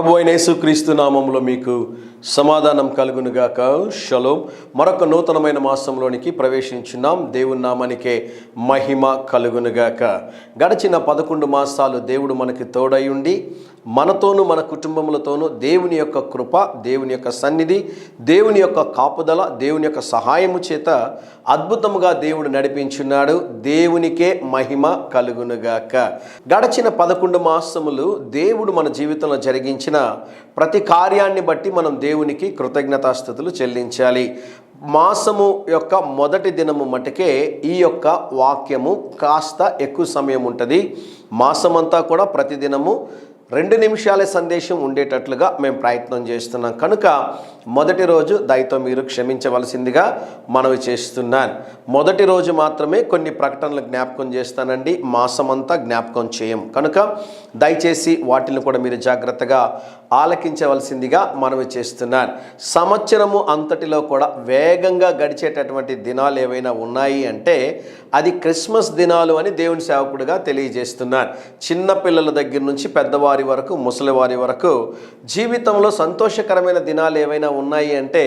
ప్రభు అయిన యేసుక్రీస్తు నామములో మీకు సమాధానం కలుగునుగాక. షలోం. మరొక నూతనమైన మాసంలోనికి ప్రవేశించున్నాం. దేవుని నామానికే మహిమ కలుగునుగాక. గడిచిన 11 మాసాలు దేవుడు మనకి తోడై ఉండి మనతోనూ మన కుటుంబములతోనూ దేవుని యొక్క కృప, దేవుని యొక్క సన్నిధి, దేవుని యొక్క కాపుదల, దేవుని యొక్క సహాయము చేత అద్భుతముగా దేవుడు నడిపించున్నాడు. దేవునికే మహిమ కలుగునుగాక. గడిచిన 11 మాసములు దేవుడు మన జీవితంలో జరిగించిన ప్రతి కార్యాన్ని బట్టి మనం దేవునికి కృతజ్ఞతాస్తుతులు చెల్లించాలి. మాసము యొక్క మొదటి దినము మటుకే ఈ యొక్క వాక్యము కాస్త ఎక్కువ సమయం ఉంటుంది. మాసమంతా కూడా ప్రతిదినము 2 నిమిషాల సందేశం ఉండేటట్లుగా మేము ప్రయత్నం చేస్తున్నాం కనుక మొదటి రోజు దయతో మీరు క్షమించవలసిందిగా మనవి చేస్తున్నాను. మొదటి రోజు మాత్రమే కొన్ని ప్రకటనలు జ్ఞాపకం చేస్తానండి, మాసమంతా జ్ఞాపకం చేయం కనుక దయచేసి వాటిని కూడా మీరు జాగ్రత్తగా ఆలకించవలసిందిగా మనవి చేస్తున్నాను. సంవత్సరము అంతటిలో కూడా వేగంగా గడిచేటటువంటి దినాలు ఏవైనా ఉన్నాయి అంటే అది క్రిస్మస్ దినాలు అని దేవుని సేవకుడిగా తెలియజేస్తున్నాను. చిన్న పిల్లల దగ్గర నుంచి పెద్దవారి వరకు, ముసలివారి వరకు జీవితంలో సంతోషకరమైన దినాలు ఏవైనా ఉన్నాయి అంటే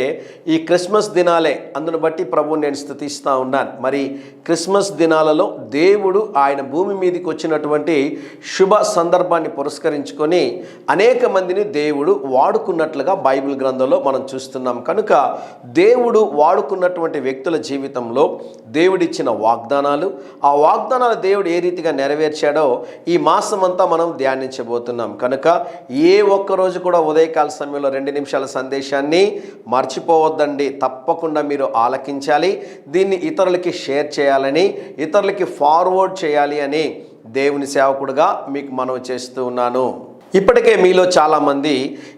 ఈ క్రిస్మస్ దినాలే. అందును బట్టి ప్రభువుని నేను స్తుతిస్తూ ఉన్నాను. మరి క్రిస్మస్ దినాలలో దేవుడు ఆయన భూమి మీదకి వచ్చినటువంటి శుభ సందర్భాన్ని పురస్కరించుకొని అనేక మందిని దేవుడు వాడుకున్నట్లుగా బైబిల్ గ్రంథంలో మనం చూస్తున్నాం. కనుక దేవుడు వాడుకున్నటువంటి వ్యక్తుల జీవితంలో దేవుడిచ్చిన వాగ్దానాలు, ఆ వాగ్దానాలు దేవుడు ఏ రీతిగా నెరవేర్చాడో ఈ మాసం అంతా మనం ధ్యానించబోతున్నాం. కనుక ఏ ఒక్కరోజు కూడా ఉదయకాల సమయంలో 2 నిమిషాల సందేశాన్ని మర్చిపోవద్దండి. తప్పకుండా మీరు ఆలకించాలి. దీన్ని ఇతరులకి షేర్ చేయాలని, ఇతరులకి ఫార్వర్డ్ చేయాలి అని దేవుని సేవకుడుగా మీకు మనవి చేస్తూ ఉన్నాను. ఇప్పటికే మీలో చాలామంది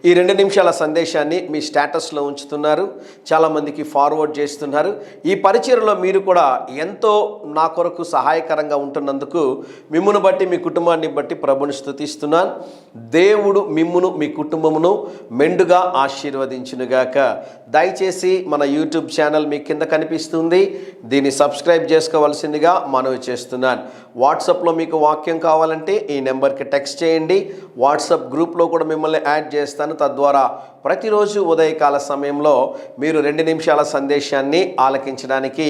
ఈ 2 నిమిషాల సందేశాన్ని మీ స్టేటస్లో ఉంచుతున్నారు, చాలామందికి ఫార్వర్డ్ చేస్తున్నారు. ఈ పరిచర్యలో మీరు కూడా ఎంతో నా కొరకు సహాయకరంగా ఉంటున్నందుకు మిమ్మును బట్టి, మీ కుటుంబాన్ని బట్టి ప్రభుని స్తుతిస్తున్నాను. దేవుడు మిమ్మును, మీ కుటుంబమును మెండుగా ఆశీర్వదించునుగాక. దయచేసి మన యూట్యూబ్ ఛానల్ మీ కింద కనిపిస్తుంది, దీన్ని సబ్స్క్రైబ్ చేసుకోవాల్సిందిగా మనవి చేస్తున్నాను. వాట్సాప్లో మీకు వాక్యం కావాలంటే ఈ నెంబర్కి టెక్స్ట్ చేయండి. వాట్సాప్ గ్రూప్లో కూడా మిమ్మల్ని యాడ్ చేస్తాను. తద్వారా ప్రతిరోజు ఉదయకాల సమయంలో మీరు 2 నిమిషాల సందేశాన్ని ఆలకించడానికి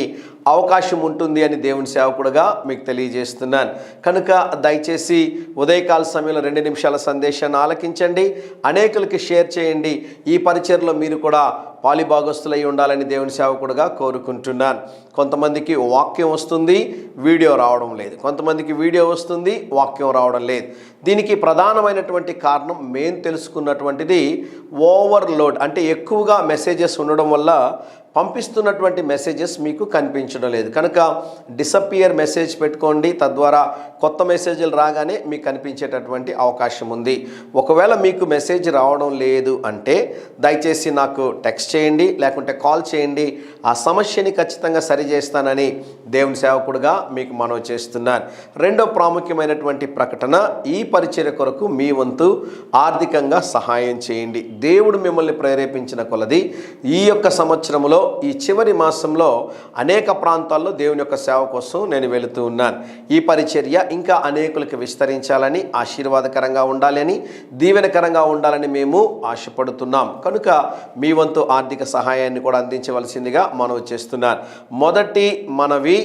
అవకాశం ఉంటుంది అని దేవుని సేవకుడుగా మీకు తెలియజేస్తున్నాను. కనుక దయచేసి ఉదయకాల సమయంలో 2 నిమిషాల సందేశాన్ని ఆలకించండి, అనేకులకి షేర్ చేయండి. ఈ పరిచర్లో మీరు కూడా పాలిభాగస్తులై ఉండాలని దేవుని సేవకుడుగా కోరుకుంటున్నాను. కొంతమందికి వాక్యం వస్తుంది, వీడియో రావడం లేదు. కొంతమందికి వీడియో వస్తుంది, వాక్యం రావడం లేదు. దీనికి ప్రధానమైనటువంటి కారణం మేము తెలుసుకున్నటువంటిది ఓవర్లోడ్, అంటే ఎక్కువగా మెసేజెస్ ఉండడం వల్ల పంపిస్తున్నటువంటి మెసేజెస్ మీకు కనిపించడం లేదు. కనుక డిసపియర్ మెసేజ్ పెట్టుకోండి, తద్వారా కొత్త మెసేజ్లు రాగానే మీకు కనిపించేటటువంటి అవకాశం ఉంది. ఒకవేళ మీకు మెసేజ్ రావడం లేదు అంటే దయచేసి నాకు టెక్స్ట్ చేయండి, లేకుంటే కాల్ చేయండి. ఆ సమస్యని ఖచ్చితంగా సరిచేస్తానని దేవుని సేవకుడుగా మీకు మనవి చేస్తున్నాను. రెండో ప్రాముఖ్యమైనటువంటి ప్రకటన, ఈ పరిచర్య కొరకు మీ వంతు ఆర్థికంగా సహాయం చేయండి. దేవుడు మిమ్మల్ని ప్రేరేపించిన కొలది ఈ యొక్క సంవత్సరంలో, ఈ చివరి మాసంలో అనేక ప్రాంతాల్లో దేవుని యొక్క సేవ కోసం నేను వెళుతూ ఉన్నాను. ఈ పరిచర్య ఇంకా అనేకులకు విస్తరించాలని, ఆశీర్వాదకరంగా ఉండాలని, దీవెనకరంగా ఉండాలని మేము ఆశపడుతున్నాం. కనుక మీ వంతు ఆర్థిక సహాయాన్ని కూడా అందించవలసిందిగా మనవి చేస్తున్నాను. మొదటి మనవి,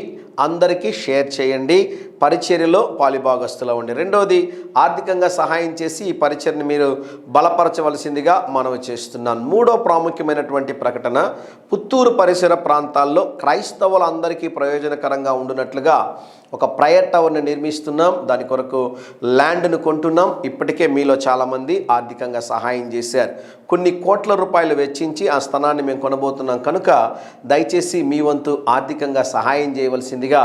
అందరికీ షేర్ చేయండి, పరిచర్యలో పాలిభాగస్తులు ఉండి. రెండవది, ఆర్థికంగా సహాయం చేసి ఈ పరిచర్ని మీరు బలపరచవలసిందిగా మనవి చేస్తున్నాను. మూడో ప్రాముఖ్యమైనటువంటి ప్రకటన, పుత్తూరు పరిసర ప్రాంతాల్లో క్రైస్తవులందరికీ ప్రయోజనకరంగా ఉండునట్లుగా ఒక ప్రేయర్ టవర్ని నిర్మిస్తున్నాం. దాని కొరకు ల్యాండ్ను కొంటున్నాం. ఇప్పటికే మీలో చాలామంది ఆర్థికంగా సహాయం చేశారు. కొన్ని కోట్ల రూపాయలు వెచ్చించి ఆ స్థలాన్ని మేము కొనబోతున్నాం. కనుక దయచేసి మీ వంతు ఆర్థికంగా సహాయం చేయవలసిందిగా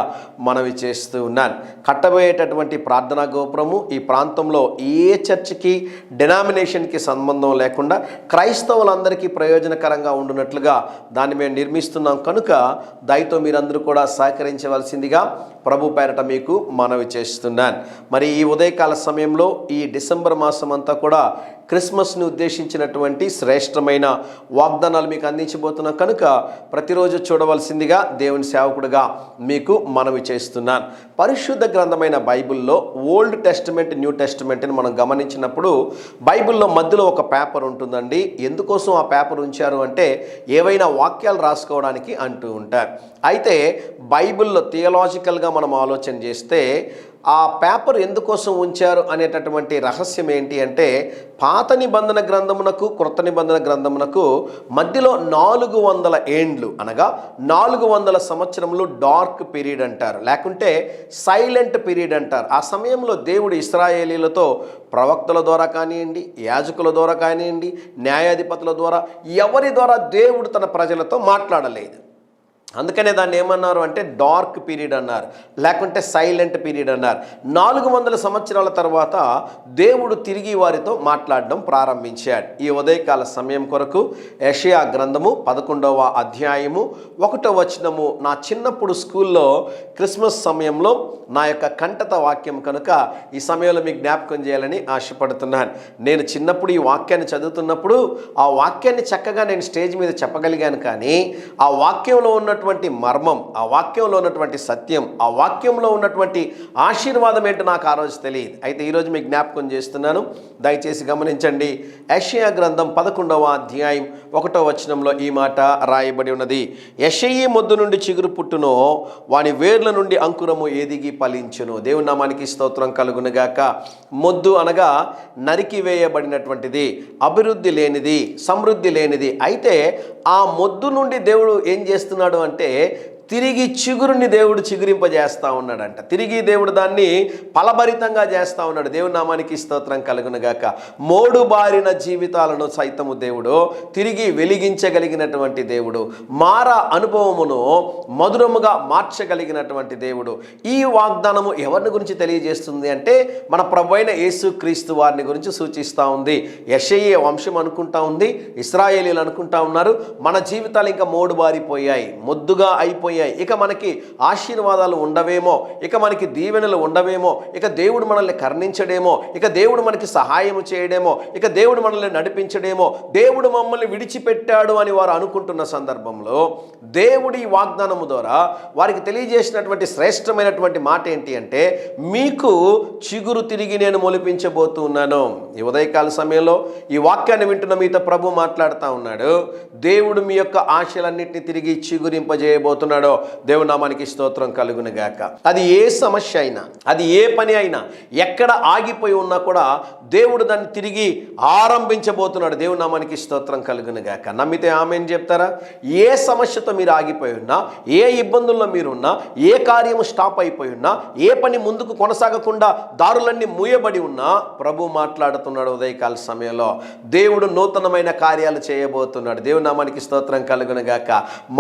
మనవి చేస్తూ ఉన్నాను. కట్టబోయేటటువంటి ప్రార్థనా గోపురము ఈ ప్రాంతంలో ఏ చర్చికి, డెనామినేషన్కి సంబంధం లేకుండా క్రైస్తవులందరికీ ప్రయోజనకరంగా ఉండునట్లుగా దాన్ని మేము నిర్మిస్తున్నాం. కనుక దయతో మీరందరూ కూడా సహకరించవలసిందిగా ప్రభు పేరట మీకు మనవి చేస్తున్నాను. మరి ఈ ఉదయకాల సమయంలో ఈ డిసెంబర్ మాసం అంతా కూడా క్రిస్మస్ని ఉద్దేశించినటువంటి శ్రేష్టమైన వాగ్దానాలు మీకు అందించబోతున్నాం కనుక ప్రతిరోజు చూడవలసిందిగా దేవుని సేవకుడిగా మీకు మనవి చేస్తున్నాను. పరిశుద్ధ గ్రంథమైన బైబిల్లో ఓల్డ్ టెస్టిమెంట్, న్యూ టెస్టిమెంట్ని మనం గమనించినప్పుడు బైబిల్లో మధ్యలో ఒక పేపర్ ఉంటుందండి. ఎందుకోసం ఆ పేపర్ ఉంచారు అంటే ఏవైనా వాక్యాలు రాసుకోవడానికి అంటూ ఉంటారు. అయితే బైబిల్లో థియలాజికల్గా మనం ఆలోచన చేస్తే ఆ పేపర్ ఎందుకోసం ఉంచారు అనేటటువంటి రహస్యం ఏంటి అంటే పాత నిబంధన గ్రంథమునకు క్రొత్త నిబంధన గ్రంథమునకు మధ్యలో 400 ఏండ్లు అనగా 400 సంవత్సరములు డార్క్ పీరియడ్ అంటారు, లేకుంటే సైలెంట్ పీరియడ్ అంటారు. ఆ సమయంలో దేవుడు ఇశ్రాయేలీలతో ప్రవక్తల ద్వారా కానివ్వండి, యాజకుల ద్వారా కానివ్వండి, న్యాయాధిపతుల ద్వారా ఎవరి ద్వారా దేవుడు తన ప్రజలతో మాట్లాడలేదు. అందుకనే దాన్ని ఏమన్నారు అంటే డార్క్ పీరియడ్ అన్నారు, లేకుంటే సైలెంట్ పీరియడ్ అన్నారు. 400 సంవత్సరాల తర్వాత దేవుడు తిరిగి వారితో మాట్లాడడం ప్రారంభించాడు. ఈ ఉదయకాల సమయం కొరకు యెషయా గ్రంథము 11వ అధ్యాయము 1వ వచనము నా చిన్నప్పుడు స్కూల్లో క్రిస్మస్ సమయంలో నా యొక్క కంఠత వాక్యం కనుక ఈ సమయంలో మీకు జ్ఞాపకం చేయాలని ఆశపడుతున్నాను. నేను చిన్నప్పుడు ఈ వాక్యాన్ని చదువుతున్నప్పుడు ఆ వాక్యాన్ని చక్కగా నేను స్టేజ్ మీద చెప్పగలిగాను, కానీ ఆ వాక్యంలో ఉన్నటువంటి మర్మం, ఆ వాక్యంలో ఉన్నటువంటి సత్యం, ఆ వాక్యంలో ఉన్నటువంటి ఆశీర్వాదం ఏంటో నాకు ఆ రోజు తెలియదు. అయితే ఈరోజు మీకు జ్ఞాపకం చేస్తున్నాను, దయచేసి గమనించండి. యెషయా గ్రంథం 11వ అధ్యాయం 1వ వచనంలో ఈ మాట రాయబడి ఉన్నది. యెషయి మొద్దు నుండి చిగురు పుట్టునో, వాని వేర్ల నుండి అంకురము ఎదిగి ఫలించును. దేవుని నామానికి స్తోత్రం కలుగునుగాక. మొద్దు అనగా నరికి వేయబడినటువంటిది, అభివృద్ధి లేనిది, సమృద్ధి లేనిది. అయితే ఆ మొద్దు నుండి దేవుడు ఏం చేస్తున్నాడు అంటే తిరిగి చిగురుని దేవుడు చిగురింపజేస్తూ ఉన్నాడంట. తిరిగి దేవుడు దాన్ని ఫలభరితంగా చేస్తూ ఉన్నాడు. దేవుని నామానికి స్తోత్రం కలుగునుగాక. మోడు బారిన జీవితాలను సైతము దేవుడు తిరిగి వెలిగించగలిగినటువంటి దేవుడు, మార అనుభవమును మధురముగా మార్చగలిగినటువంటి దేవుడు. ఈ వాగ్దానము ఎవరిని గురించి తెలియజేస్తుంది అంటే మన ప్రభువైన యేసుక్రీస్తు వారిని గురించి సూచిస్తూ ఉంది. యెషయి వంశం అనుకుంటా ఉంది, ఇశ్రాయేలీలు అనుకుంటా ఉన్నారు మన జీవితాలు ఇంకా మోడు బారిపోయాయి, మొద్దుగా అయిపోయాయి, ఇక మనకి ఆశీర్వాదాలు ఉండవేమో, ఇక మనకి దీవెనలు ఉండవేమో, ఇక దేవుడు మనల్ని కరుణించడేమో, ఇక దేవుడు మనకి సహాయం చేయడేమో, ఇక దేవుడు మనల్ని నడిపించడేమో, దేవుడు మమ్మల్ని విడిచిపెట్టాడు అని వారు అనుకుంటున్న సందర్భంలో దేవుడి వాగ్దానము ద్వారా వారికి తెలియజేసినటువంటి శ్రేష్టమైనటువంటి మాట ఏంటి అంటే మీకు చిగురు తిరిగి నేను మొలిపించబోతున్నాను. ఈ ఉదయకాల సమయంలో ఈ వాక్యాన్ని వింటున్న మీతో ప్రభు మాట్లాడుతూ ఉన్నాడు. దేవుడు మీ యొక్క ఆశలన్నింటినీ తిరిగి చిగురింపజేయబోతున్నాడు. దేవుని నామానికి స్తోత్రం కలుగునుగాక. అది ఏ సమస్య అయినా, అది ఏ పని అయినా, ఎక్కడ ఆగిపోయి ఉన్నా కూడా దేవుడు దాన్ని తిరిగి ఆరంభించబోతున్నాడు. దేవుని నామానికి స్తోత్రం కలుగునుగాక. నమ్మితే ఆమేన్ చెప్తారా? ఏ సమస్యతో మీరు ఆగిపోయి ఉన్నా, ఏ ఇబ్బందుల్లో మీరున్నా, ఏ కార్యము స్టాప్ అయిపోయి ఉన్నా, ఏ పని ముందుకు కొనసాగకుండా దారులన్నీ మూయబడి ఉన్నా ప్రభు మాట్లాడుతున్నాడు. ఉదయకాల సమయంలో దేవుడు నూతనమైన కార్యాలు చేయబోతున్నాడు. దేవుని నామానికి స్తోత్రం కలుగునుగాక.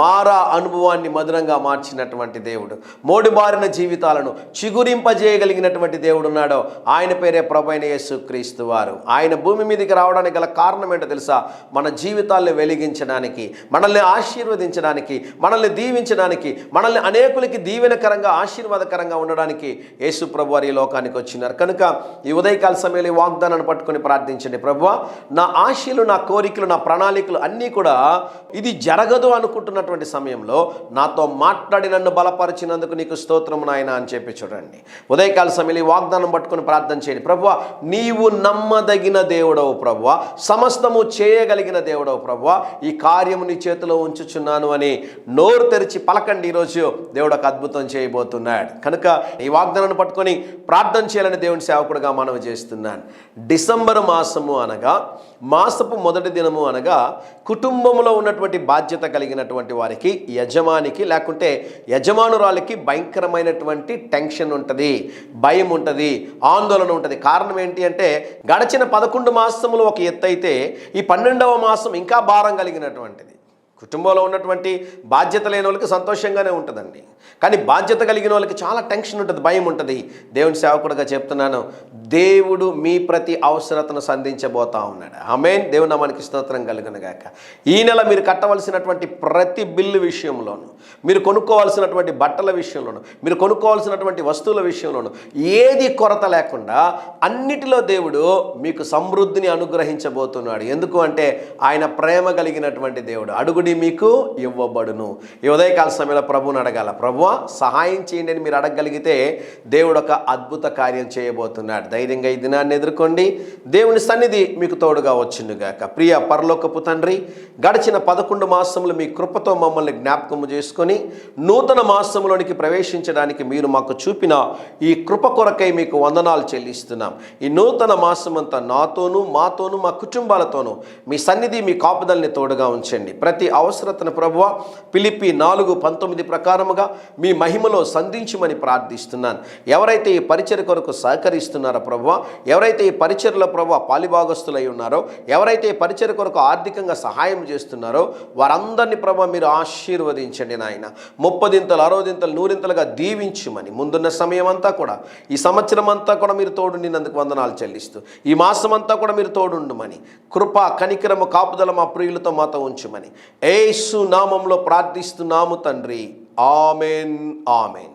మారా అనుభవాన్ని మధురంగా మార్చినటువంటి దేవుడు, మోడుబారిన జీవితాలను చిగురింపజేయగలిగినటువంటి దేవుడు ఉన్నాడో ఆయన పేరే ప్రభువైన యేసుక్రీస్తు వారు. ఆయన భూమి మీదకి రావడానికి గల కారణం ఏంటో తెలుసా? మన జీవితాలను వెలిగించడానికి, మనల్ని ఆశీర్వదించడానికి, మనల్ని దీవించడానికి, మనల్ని అనేకులకి దీవెనకరంగా ఆశీర్వాదకరంగా ఉండడానికి యేసు ప్రభు వారి లోకానికి వచ్చినారు. కనుక ఈ ఉదయకాల సమయంలో ఈ వాగ్దానాన్ని పట్టుకొని ప్రార్థించండి. ప్రభువా, నా ఆశలు, నా కోరికలు, నా ప్రణాళికలు అన్నీ కూడా ఇది జరగదు అనుకుంటున్నటువంటి సమయంలో నాతో మాట్లాడి నన్ను బలపరిచినందుకు నీకు స్తోత్రం నాయన అని చెప్పి చూడండి. ఉదయకాల సమయంలో ఈ వాగ్దానం పట్టుకుని ప్రార్థన చేయండి. ప్రభువా, నీవు నమ్మదగిన దేవుడవు ప్రభువా, సమస్తము చేయగలిగిన దేవుడవు ప్రభువా, ఈ కార్యము నీ చేతిలో ఉంచుచున్నాను అని నోరు తెరిచి పలకండి. ఈరోజు దేవుడు ఒక అద్భుతం చేయబోతున్నాడు. కనుక ఈ వాగ్దానాన్ని పట్టుకొని ప్రార్థన చేయాలని దేవుని సేవకుడుగా మనవి చేస్తున్నాను. డిసెంబర్ మాసము అనగా, మాసపు మొదటి దినము అనగా కుటుంబంలో ఉన్నటువంటి బాధ్యత కలిగినటువంటి వారికి, యజమానికి లేకుంటే యజమానురాలికి భయంకరమైనటువంటి టెన్షన్ ఉంటుంది, భయం ఉంటుంది, ఆందోళన ఉంటుంది. కారణం ఏంటి అంటే గడిచిన 11 మాసములు ఒక ఎత్తు అయితే ఈ 12వ మాసం ఇంకా భారం కలిగినటువంటిది. కుటుంబంలో ఉన్నటువంటి బాధ్యత లేని వాళ్ళకి సంతోషంగానే ఉంటుందండి, కానీ బాధ్యత కలిగిన వాళ్ళకి చాలా టెన్షన్ ఉంటుంది, భయం ఉంటుంది. దేవుని సేవకుడిగా చెప్తున్నాను, దేవుడు మీ ప్రతి అవసరతను సంధించబోతా ఉన్నాడు. ఆమేన్. దేవుని నామానికి స్తోత్రం కలుగును గాక. ఈ నెల మీరు కట్టవలసినటువంటి ప్రతి బిల్లు విషయంలోనూ, మీరు కొనుక్కోవాల్సినటువంటి బట్టల విషయంలోనూ, మీరు కొనుక్కోవాల్సినటువంటి వస్తువుల విషయంలోనూ ఏది కొరత లేకుండా అన్నిటిలో దేవుడు మీకు సమృద్ధిని అనుగ్రహించబోతున్నాడు. ఎందుకు అంటే ఆయన ప్రేమ కలిగినటువంటి దేవుడు. అడుగుడి మీకు ఇవ్వబడును. ఈ ఉదయకాల సమయంలో ప్రభువుని అడగాల, ప్రభువా సహాయం చేయండి అని మీరు అడగగలిగితే దేవుడు ఒక అద్భుత కార్యం చేయబోతున్నాడు. ధైర్యంగా ఈ దినాన్ని ఎదుర్కోండి. దేవుని సన్నిధి మీకు తోడుగా వచ్చునుగాక. ప్రియ పరలోకపు తండ్రి, గడిచిన 11 మాసములు మీ కృపతో మమ్మల్ని జ్ఞాపకము చేసుకొని నూతన మాసంలోనికి ప్రవేశించడానికి మీరు మాకు చూపిన ఈ కృప కొరకై మీకు వందనాలు చెల్లిస్తున్నాం. ఈ నూతన మాసమంతా నాతోనూ, మాతోనూ, మా కుటుంబాలతోనూ మీ సన్నిధి, మీ కాపుదల్ని తోడుగా ఉంచండి. ప్రతి అవసరతను ప్రభువా ఫిలిప్పీ 4:19 ప్రకారముగా మీ మహిమలో సంధించమని ప్రార్థిస్తున్నాను. ఎవరైతే ఈ పరిచర్య కొరకు సహకరిస్తున్నారో ప్రభువా, ఎవరైతే ఈ పరిచర్యలో ప్రభువా పాలిభాగస్తులై ఉన్నారో, ఎవరైతే ఈ పరిచర్య కొరకు ఆర్థికంగా సహాయం చేస్తున్నారో వారందరినీ ప్రభువా మీరు ఆశీర్వదించండి నాయన. 30 60 100 దీవించుమని ముందున్న సమయం అంతా కూడా, ఈ సంవత్సరం అంతా కూడా మీరు తోడుండినందుకు వందనాలు చెల్లిస్తూ, ఈ మాసం అంతా కూడా మీరు తోడుండమని, కృప కనికరము కాపుదల మా ప్రియులతో మాతో ఉంచుమని యేసు నామములో ప్రార్థిస్తున్నాము తండ్రి. ఆమేన్, ఆమేన్.